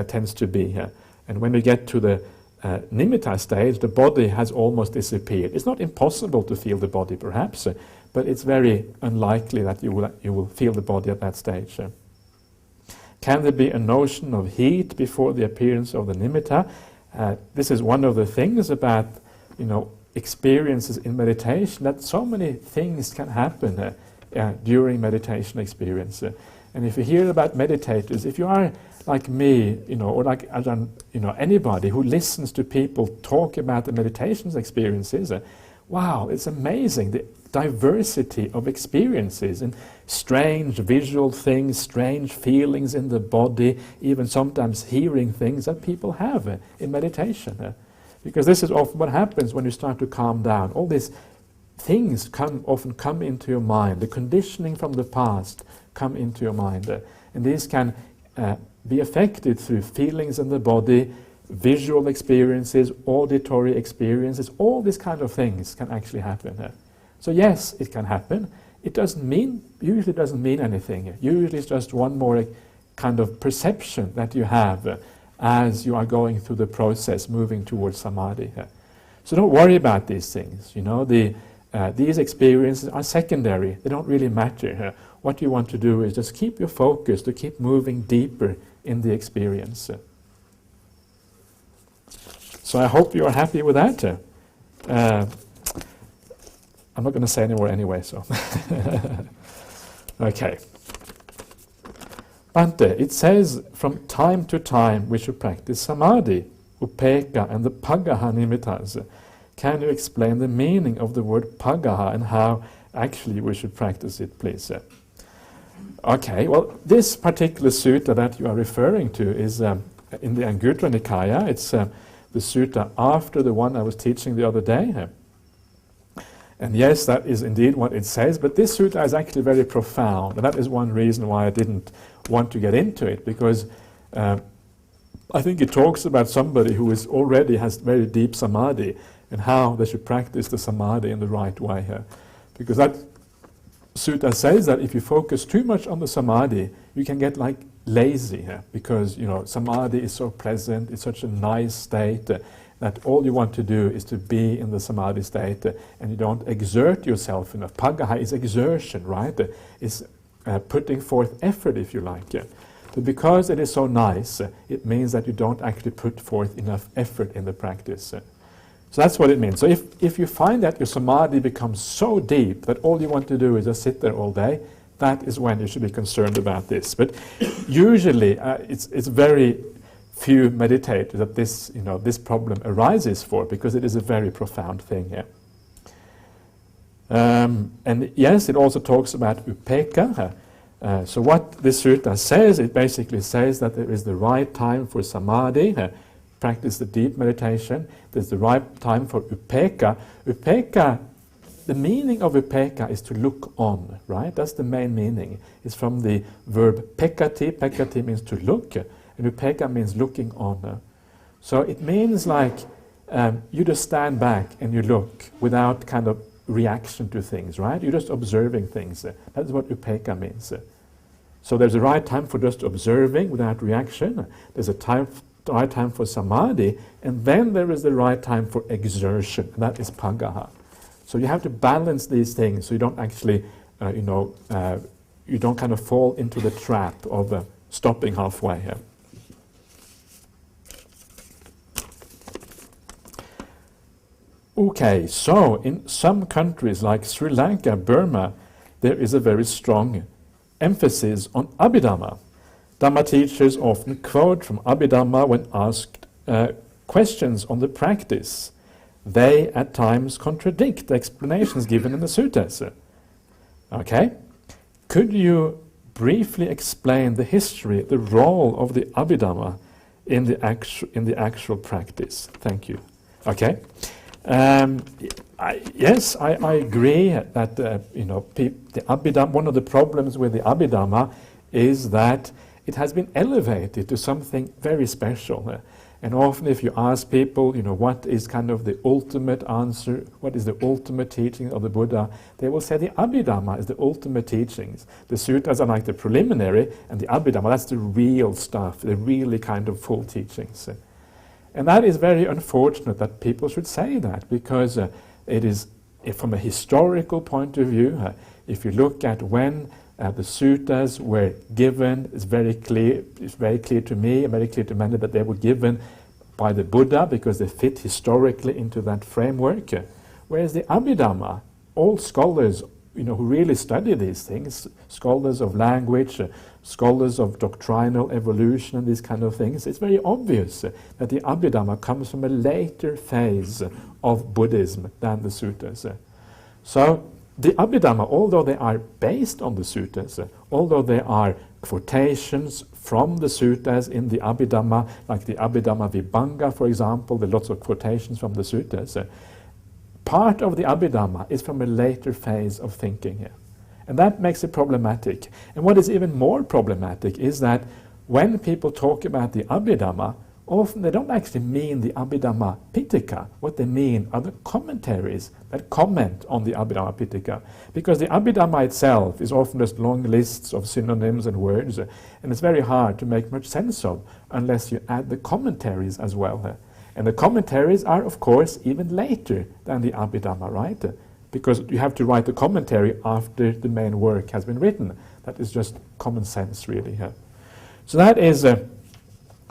tends to be. And when you get to the nimitta stage, the body has almost disappeared. It's not impossible to feel the body, perhaps, but it's very unlikely that you will feel the body at that stage. Can there be a notion of heat before the appearance of the nimitta? This is one of the things about, experiences in meditation, that so many things can happen during meditation experience. And if you hear about meditators, if you are like me, or like Ajahn, anybody who listens to people talk about the meditations experiences, wow, it's amazing, the diversity of experiences and strange visual things, strange feelings in the body, even sometimes hearing things that people have in meditation. Because this is often what happens when you start to calm down. All these things often come into your mind. The conditioning from the past come into your mind. And these can be affected through feelings in the body, visual experiences, auditory experiences. All these kind of things can actually happen. So yes, it can happen. It usually doesn't mean anything. Usually it's just one more kind of perception that you have as you are going through the process, moving towards samadhi. So don't worry about these things. These experiences are secondary. They don't really matter. What you want to do is just keep your focus, to keep moving deeper in the experience. So I hope you are happy with that. I'm not going to say any more anyway, so. Okay. Bhante, it says from time to time we should practice samadhi, upekkha and the paggaha nimittas. Can you explain the meaning of the word paggaha and how actually we should practice it, please? Okay, well, this particular sutta that you are referring to is in the Anguttara Nikaya. It's the sutta after the one I was teaching the other day. And yes, that is indeed what it says, but this sutta is actually very profound, and that is one reason why I didn't want to get into it, because I think it talks about somebody who already has very deep samadhi, and how they should practice the samadhi in the right way here. Because that sutta says that if you focus too much on the samadhi, you can get like lazy here, because samadhi is so pleasant, it's such a nice state, that all you want to do is to be in the samadhi state, and you don't exert yourself enough. Paggaha is exertion, right? It's putting forth effort, if you like. But because it is so nice, it means that you don't actually put forth enough effort in the practice. So that's what it means. So if you find that your samadhi becomes so deep that all you want to do is just sit there all day, that is when you should be concerned about this. But usually it's very few meditators that this problem arises for, because it is a very profound thing here. And yes, it also talks about upekkha. So what this sutta says, it basically says that there is the right time for samadhi, practice the deep meditation. There's the right time for upekkha. Upekkha, the meaning of upekkha is to look on, right? That's the main meaning. It's from the verb pekkati. Pekkati means to look. And upekkha means looking on. So it means like you just stand back and you look without kind of reaction to things, right? You're just observing things. That's what upekkha means. So there's a right time for just observing without reaction. There's a the right time for samadhi, and then there is the right time for exertion, and that is pagaha. So you have to balance these things so you don't actually, you don't kind of fall into the trap of stopping halfway here. Okay, so in some countries like Sri Lanka, Burma, there is a very strong emphasis on Abhidhamma. Dhamma teachers often quote from Abhidhamma when asked questions on the practice. They at times contradict the explanations given in the suttas. Okay? Could you briefly explain the history, the role of the Abhidhamma in the actual practice? Thank you. Okay? Yes, I agree that the Abhidhamma. One of the problems with the Abhidhamma is that it has been elevated to something very special. And often, if you ask people, what is kind of the ultimate answer, what is the ultimate teaching of the Buddha, they will say the Abhidhamma is the ultimate teachings. The suttas are like the preliminary, and the Abhidhamma, that's the real stuff, the really kind of full teachings. And that is very unfortunate that people should say that, because it is, from a historical point of view, if you look at when the suttas were given, it's very clear to me and very clear to many that they were given by the Buddha because they fit historically into that framework. Whereas the Abhidhamma, all scholars who really study these things, scholars of language, scholars of doctrinal evolution and these kind of things, it's very obvious that the Abhidhamma comes from a later phase of Buddhism than the suttas. So the Abhidhamma, although they are based on the suttas, although there are quotations from the suttas in the Abhidhamma, like the Abhidhamma Vibhanga, for example, there are lots of quotations from the suttas, part of the Abhidhamma is from a later phase of thinking here. And that makes it problematic. And what is even more problematic is that when people talk about the Abhidhamma, often they don't actually mean the Abhidhamma Pitaka. What they mean are the commentaries that comment on the Abhidhamma Pitaka. Because the Abhidhamma itself is often just long lists of synonyms and words, and it's very hard to make much sense of unless you add the commentaries as well. And the commentaries are, of course, even later than the Abhidhamma, right? Because you have to write the commentary after the main work has been written. That is just common sense, really. So that is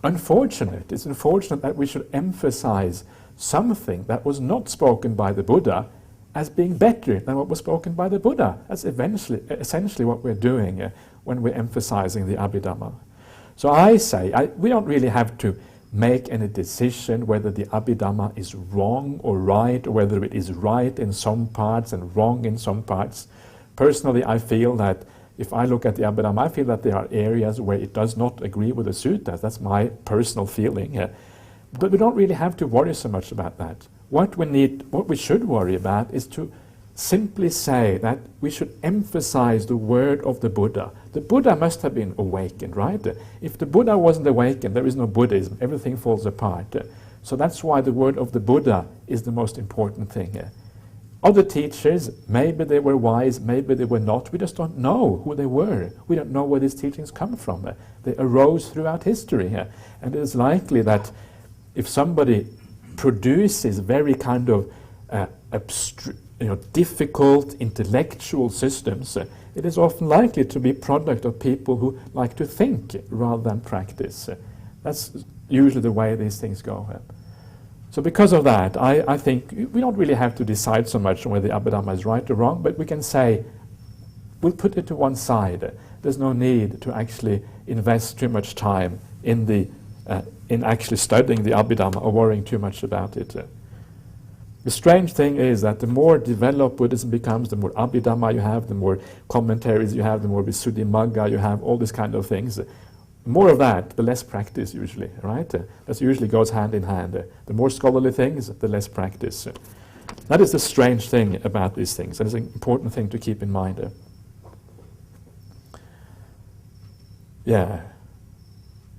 unfortunate. It's unfortunate that we should emphasize something that was not spoken by the Buddha as being better than what was spoken by the Buddha. That's essentially what we're doing when we're emphasizing the Abhidhamma. So I say, we don't really have to make any decision whether the Abhidhamma is wrong or right, or whether it is right in some parts and wrong in some parts. Personally, I feel that if I look at the Abhidhamma, I feel that there are areas where it does not agree with the suttas. That's my personal feeling. But we don't really have to worry so much about that. What we should worry about is to simply say that we should emphasize the word of the Buddha. The Buddha must have been awakened, right? If the Buddha wasn't awakened, there is no Buddhism. Everything falls apart. So that's why the word of the Buddha is the most important thing. Other teachers, maybe they were wise, maybe they were not. We just don't know who they were. We don't know where these teachings come from. They arose throughout history. And it is likely that if somebody produces very kind of difficult intellectual systems, it is often likely to be a product of people who like to think rather than practice. That's usually the way these things go. So because of that, I think we don't really have to decide so much on whether the Abhidhamma is right or wrong, but we can say, we'll put it to one side. There's no need to actually invest too much time in actually studying the Abhidhamma or worrying too much about it. The strange thing is that the more developed Buddhism becomes, the more Abhidhamma you have, the more commentaries you have, the more Visuddhimagga you have, all these kind of things. The more of that, the less practice usually, right? That usually goes hand in hand. The more scholarly things, the less practice. That is the strange thing about these things, and it's an important thing to keep in mind. Yeah.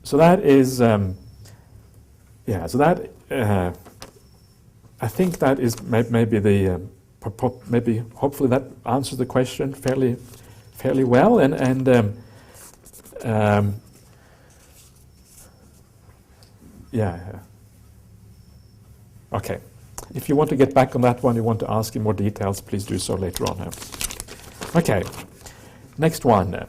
So that is, I think that is maybe hopefully that answers the question fairly well, Yeah. Okay. If you want to get back on that one, you want to ask in more details, please do so later on. Okay. Next one.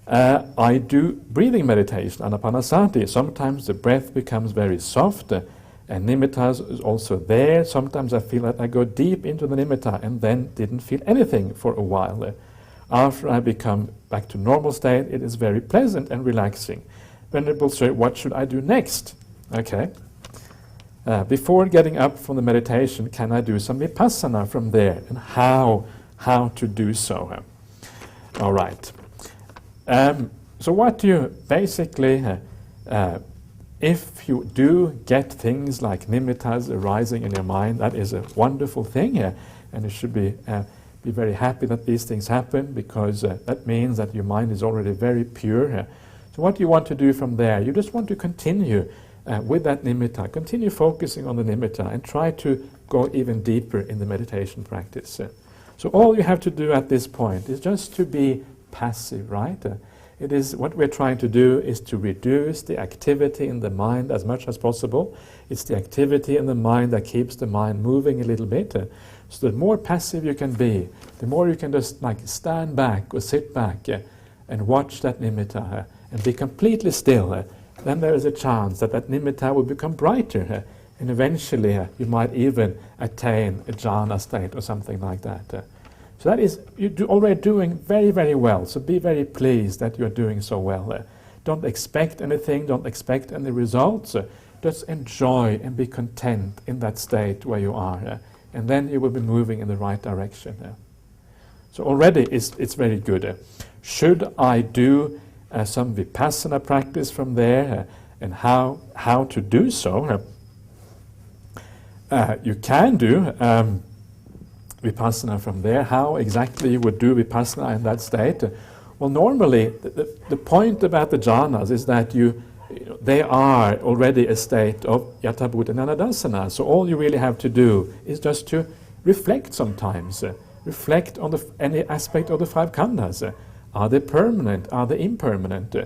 I do breathing meditation, anapanasati. Sometimes the breath becomes very soft, and nimitta is also there. Sometimes I feel that I go deep into the nimitta and then didn't feel anything for a while. After I become back to normal state, it is very pleasant and relaxing. Venerable Sir, what should I do next? Okay. Before getting up from the meditation, can I do some vipassana from there? And how to do so? All right. So what you basically, if you do get things like nimittas arising in your mind, that is a wonderful thing, and you should be very happy that these things happen, because that means that your mind is already very pure. So what you want to do from there, you just want to continue with that nimitta, continue focusing on the nimitta, and try to go even deeper in the meditation practice. So all you have to do at this point is just to be passive, right? It is what we're trying to do is to reduce the activity in the mind as much as possible. It's the activity in the mind that keeps the mind moving a little bit. So the more passive you can be, the more you can just like stand back or sit back and watch that nimitta and be completely still. Then there is a chance that that nimitta will become brighter, and eventually you might even attain a jhana state or something like that. So that is, you're already doing very, very well. So be very pleased that you're doing so well. Don't expect anything, don't expect any results. Just enjoy and be content in that state where you are. And then you will be moving in the right direction. So already it's very good. Should I do some vipassana practice from there, and how to do so? You can do vipassana from there. How exactly you would do vipassana in that state? Well, normally the point about the jhanas is that they are already a state of yatha bhuta nirodhasana. So all you really have to do is just to reflect sometimes. Reflect on any aspect of the five khandhas. Are they permanent? Are they impermanent?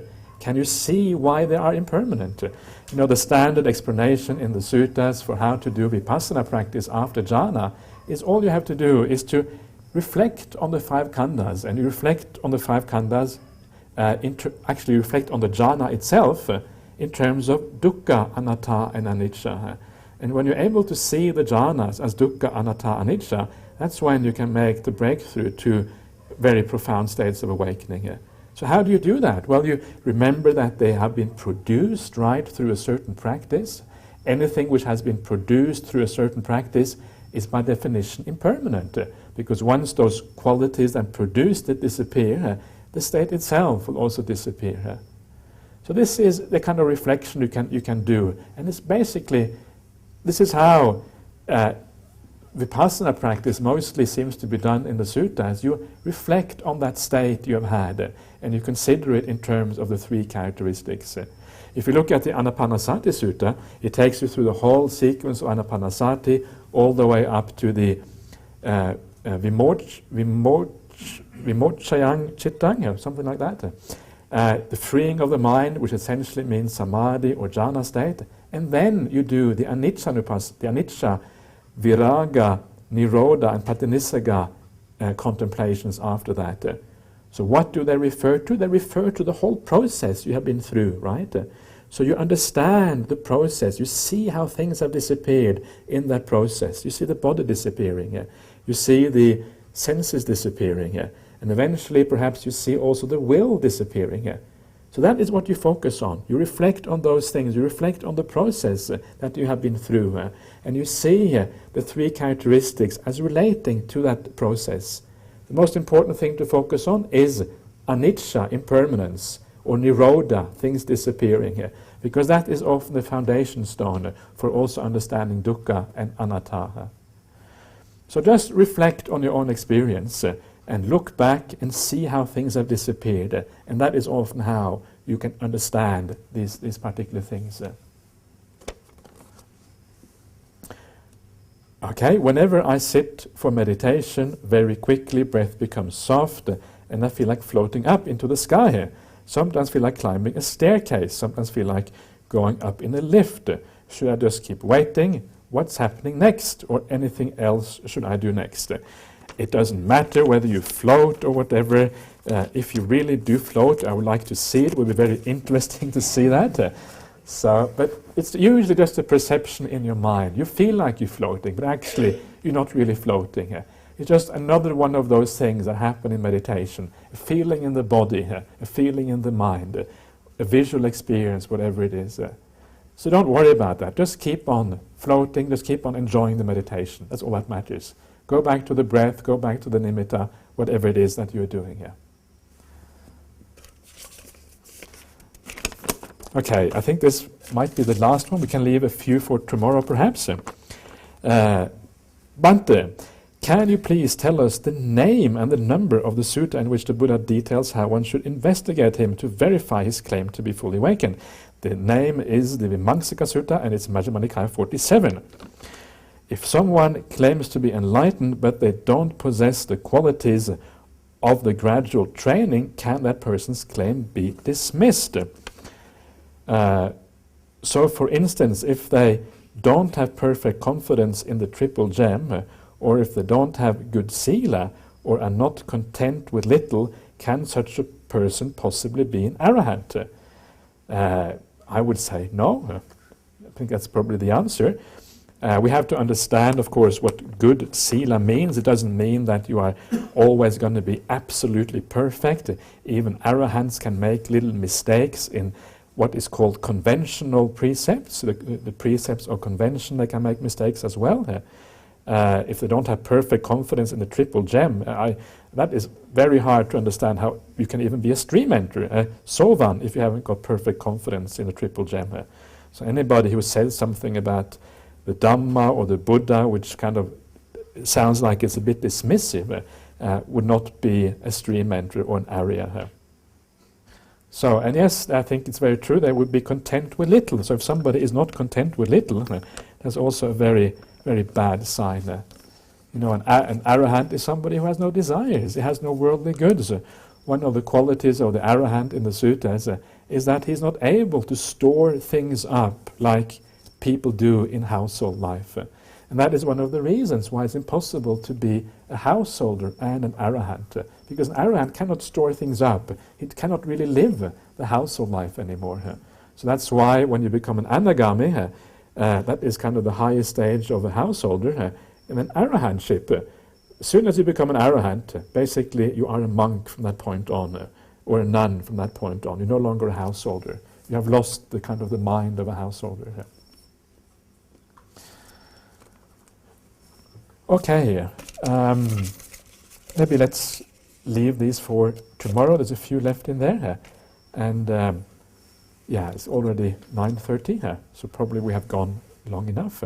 Can you see why they are impermanent? You know, the standard explanation in the suttas for how to do vipassana practice after jhana is all you have to do is to reflect on the five khandhas, and you reflect on the five khandhas, actually reflect on the jhana itself in terms of dukkha, anatta, and anicca. And when you're able to see the jhanas as dukkha, anatta, anicca, that's when you can make the breakthrough to very profound states of awakening. So how do you do that? Well, you remember that they have been produced right through a certain practice. Anything which has been produced through a certain practice is by definition impermanent, because once those qualities that produced it disappear, the state itself will also disappear. So this is the kind of reflection you can do, and it's basically, this is how vipassana practice mostly seems to be done in the suttas. You reflect on that state you have had, and you consider it in terms of the three characteristics. If you look at the Anapanasati Sutta, it takes you through the whole sequence of Anapanasati, all the way up to the vimochayang chittang, something like that. The freeing of the mind, which essentially means samadhi or jhana state. And then you do the anicca, viraga, nirodha, and patinissaga contemplations after that. So what do they refer to? They refer to the whole process you have been through, right? So you understand the process. You see how things have disappeared in that process. You see the body disappearing. You see the senses disappearing. And eventually, perhaps you see also the will disappearing. So that is what you focus on. You reflect on those things. You reflect on the process that you have been through. And you see the three characteristics as relating to that process. The most important thing to focus on is anicca, impermanence, or nirodha, things disappearing, because that is often the foundation stone for also understanding dukkha and anatta. So just reflect on your own experience and look back and see how things have disappeared, and that is often how you can understand these particular things. Okay, whenever I sit for meditation, very quickly breath becomes soft and I feel like floating up into the sky. Sometimes feel like climbing a staircase, sometimes feel like going up in a lift. Should I just keep waiting? What's happening next? Or anything else should I do next? It doesn't matter whether you float or whatever. If you really do float, I would like to see it. It would be very interesting to see that. But it's usually just a perception in your mind. You feel like you're floating, but actually you're not really floating. It's just another one of those things that happen in meditation. A feeling in the body, a feeling in the mind, a visual experience, whatever it is. So don't worry about that. Just keep on floating, just keep on enjoying the meditation. That's all that matters. Go back to the breath, go back to the nimitta, whatever it is that you're doing here. Okay, I think this might be the last one. We can leave a few for tomorrow, perhaps. Bhante, can you please tell us the name and the number of the sutta in which the Buddha details how one should investigate him to verify his claim to be fully awakened? The name is the Vimamsaka Sutta, and it's Majjhima Nikaya 47. If someone claims to be enlightened, but they don't possess the qualities of the gradual training, can that person's claim be dismissed? So, for instance, if they don't have perfect confidence in the triple gem, or if they don't have good sila, or are not content with little, can such a person possibly be an arahant? I would say no. I think that's probably the answer. We have to understand, of course, what good sila means. It doesn't mean that you are always going to be absolutely perfect. Even arahants can make little mistakes in what is called conventional precepts. The precepts of convention, they can make mistakes as well. If they don't have perfect confidence in the triple gem, that is very hard to understand how you can even be a stream enterer, sovan, if you haven't got perfect confidence in the triple gem. So anybody who says something about the Dhamma or the Buddha, which kind of sounds like it's a bit dismissive, would not be a stream enterer or an arya. So, and yes, I think it's very true, they would be content with little. So if somebody is not content with little, that's also a very, very bad sign. You know, an arahant is somebody who has no desires, he has no worldly goods. One of the qualities of the arahant in the suttas is that he's not able to store things up like people do in household life. And that is one of the reasons why it's impossible to be a householder and an arahant. Because an arahant cannot store things up. It cannot really live the household life anymore. So that's why when you become an anagami, that is kind of the highest stage of a householder, in an arahantship. As soon as you become an arahant, basically you are a monk from that point on, or a nun from that point on. You're no longer a householder. You have lost the kind of the mind of a householder. Okay, maybe let's leave these for tomorrow. There's a few left in there, and yeah, it's already 9:30, so probably we have gone long enough.